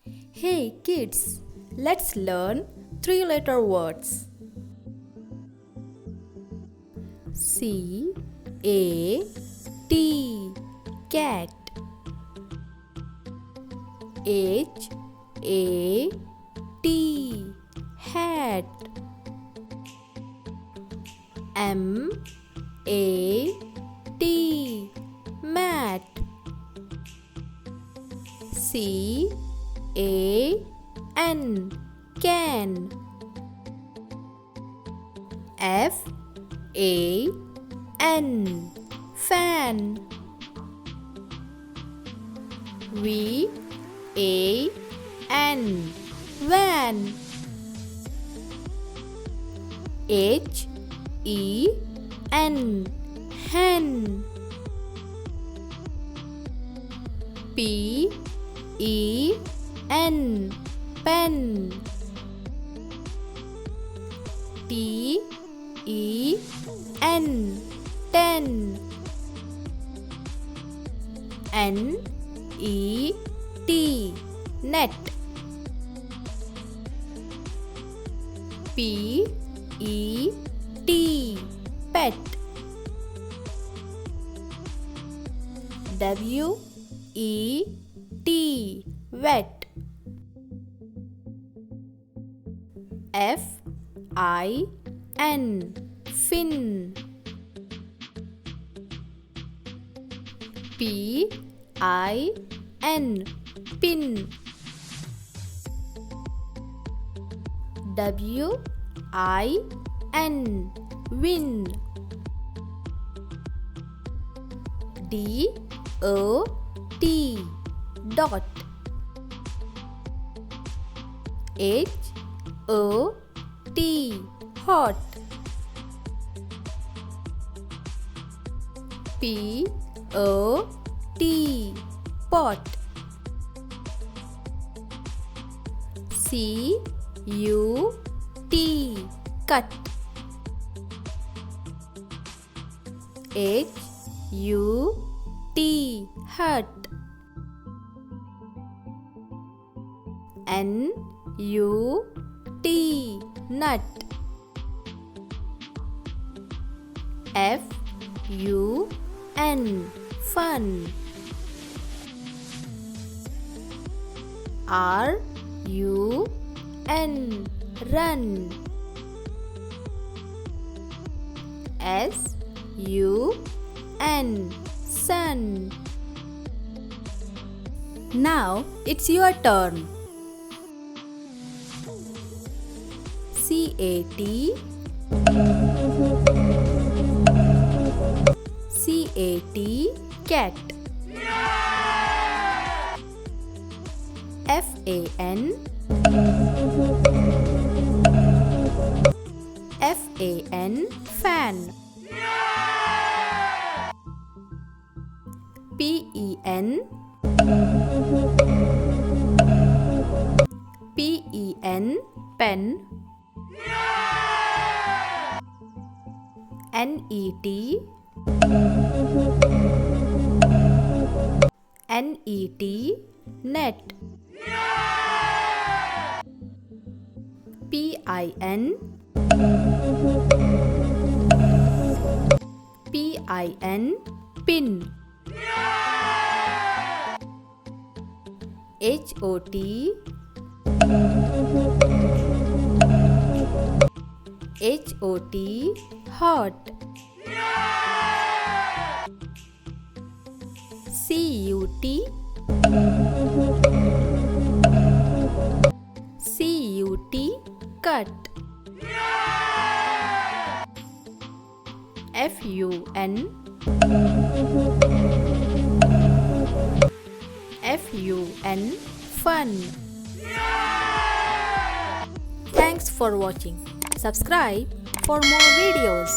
Hey kids, let's learn three-letter words. C A T, cat. H A T, hat. M A T, mat. C A N, can. F A N, fan. V A N, van. H E N, hen. P E N, pen. T E N, ten. N E T, net. P E T, pet. W E T, wet. F I N, fin. P I N, pin. W I N, win. D O T, dot. H O T, hot. P O T, pot. C U T, cut. H U T, hut. N U T, nut. F U N, fun. R U N, run. S U N, sun. Now it's your turn. C A T, C A T, cat. F A N, F A N, fan. P E N, P E N, pen. N E T, N E T, net. P I N, P I N, pin. H O T, H O T, hot. C U T, C U T, cut. F U N, F U N, fun. Thanks for watching. Subscribe for more videos.